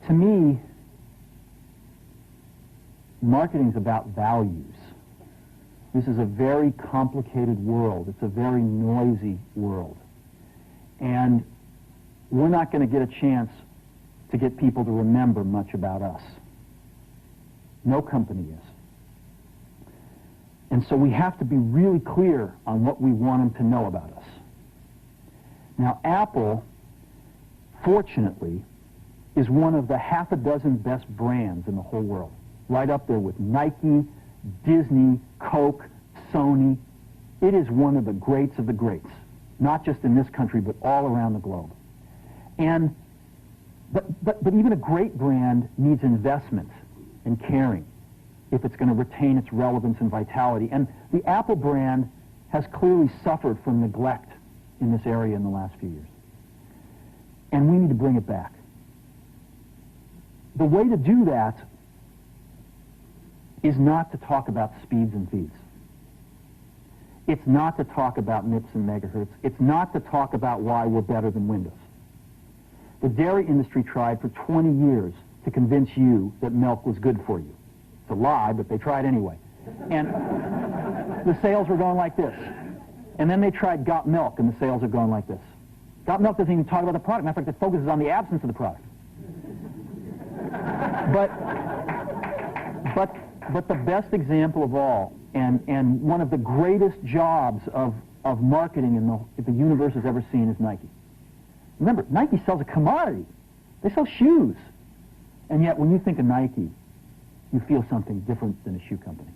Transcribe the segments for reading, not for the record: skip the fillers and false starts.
To me, marketing is about values. This is a very complicated world. It's a very noisy world. And we're not going to get a chance to get people to remember much about us. No company is. And so we have to be really clear on what we want them to know about us. Now, Apple, fortunately, is one of the half a dozen best brands in the whole world. Right up there with Nike, Disney, Coke, Sony. It is one of the greats of the greats, not just in this country, but all around the globe. And but even a great brand needs investment and caring if it's going to retain its relevance and vitality. And the Apple brand has clearly suffered from neglect in this area in the last few years. And we need to bring it back. The way to do that is not to talk about speeds and feeds. It's not to talk about MIPS and megahertz. It's not to talk about why we're better than Windows. The dairy industry tried for 20 years to convince you that milk was good for you. It's a lie, but they tried anyway. And the sales were going like this. And then they tried Got Milk, and the sales are going like this. Got Milk doesn't even talk about the product. Matter of fact, it focuses on the absence of the product. But the best example of all, and one of the greatest jobs of marketing the universe has ever seen is Nike. Remember, Nike sells a commodity. They sell shoes. And yet, when you think of Nike, you feel something different than a shoe company.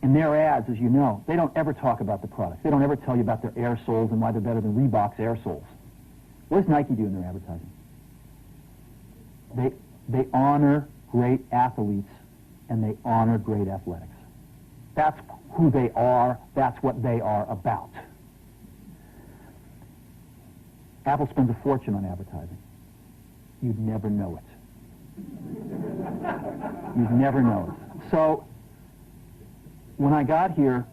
In their ads, as you know, they don't ever talk about the product. They don't ever tell you about their air soles and why they're better than Reebok's air soles. What does Nike do in their advertising? They honor great athletes, and they honor great athletics. That's who they are. That's what they are about. Apple spends a fortune on advertising. You'd never know it. You'd never know it. So, when I got here,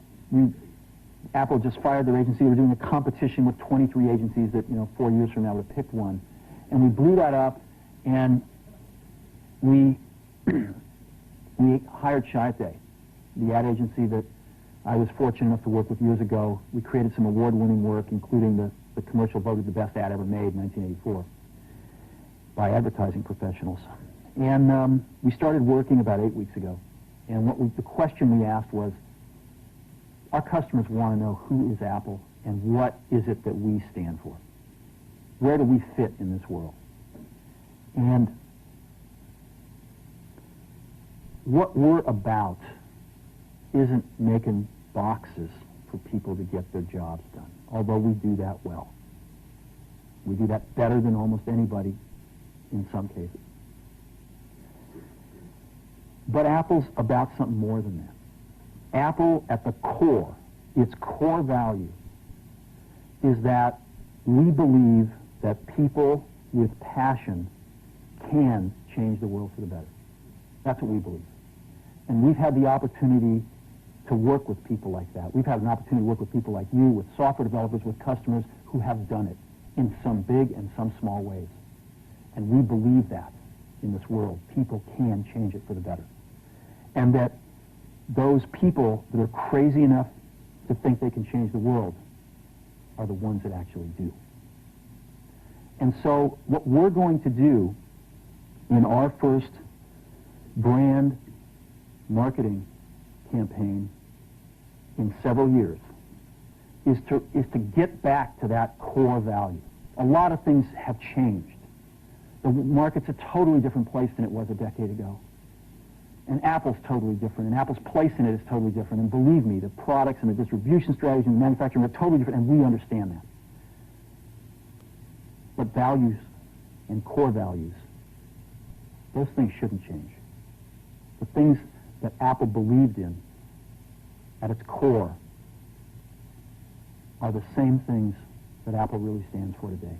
Apple just fired their agency. We were doing a competition with 23 agencies that, 4 years from now would have picked one. And we blew that up, and we hired Chiat, the ad agency that I was fortunate enough to work with years ago. We created some award-winning work, including the commercial voted the best ad ever made in 1984 by advertising professionals. And we started working about 8 weeks ago. And the question we asked was, our customers want to know who is Apple and what is it that we stand for? Where do we fit in this world? And what we're about isn't making boxes for people to get their jobs done, although we do that well. We do that better than almost anybody in some cases. But Apple's about something more than that. Apple, at the core, its core value, is that we believe that people with passion can change the world for the better. That's what we believe. And we've had the opportunity to work with people like that. We've had an opportunity to work with people like you, with software developers, with customers who have done it in some big and some small ways. And we believe that in this world. People can change it for the better. And that those people that are crazy enough to think they can change the world are the ones that actually do. And so what we're going to do in our first brand marketing campaign in several years is to get back to that core value. A lot of things have changed. The market's a totally different place than it was a decade ago. And Apple's totally different, and Apple's place in it is totally different. And believe me, the products and the distribution strategy and the manufacturing are totally different, and we understand that. But values and core values, those things shouldn't change. The things that Apple believed in at its core are the same things that Apple really stands for today.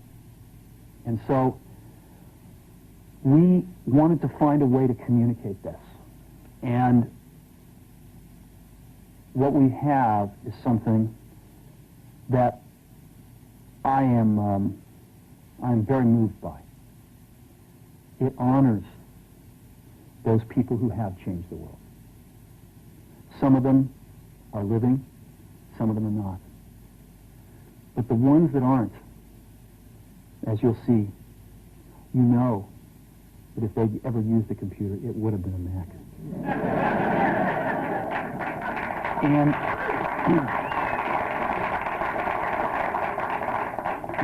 And so we wanted to find a way to communicate this. And what we have is something that I'm very moved by. It honors those people who have changed the world. Some of them are living, some of them are not. But the ones that aren't, as you'll see, you know that if they'd ever used a computer, it would have been a Mac. And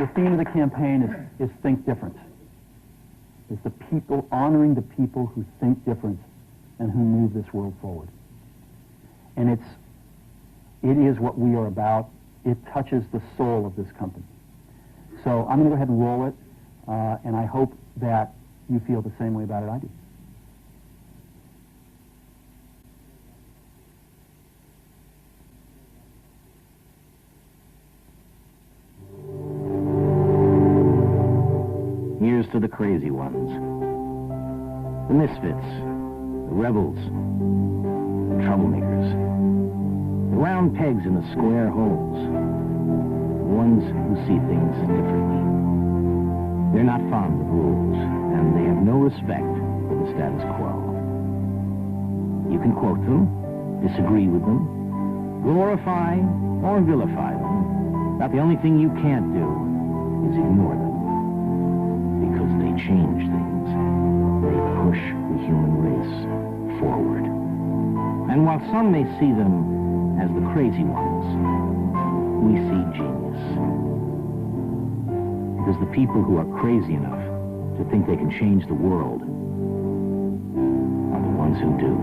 the theme of the campaign is Think Different. It's the people, honoring the people who think different and who move this world forward. And it is what we are about. It touches the soul of this company. So I'm going to go ahead and roll it, and I hope that you feel the same way about it I do. Here's to the crazy ones, the misfits, the rebels, the troublemakers, the round pegs in the square holes, the ones who see things differently. They're not fond of rules, and they have no respect for the status quo. You can quote them, disagree with them, glorify or vilify them, but the only thing you can't do is ignore them. Because they change things. They push the human race forward. And while some may see them as the crazy ones, we see genius. Because the people who are crazy enough to think they can change the world are the ones who do.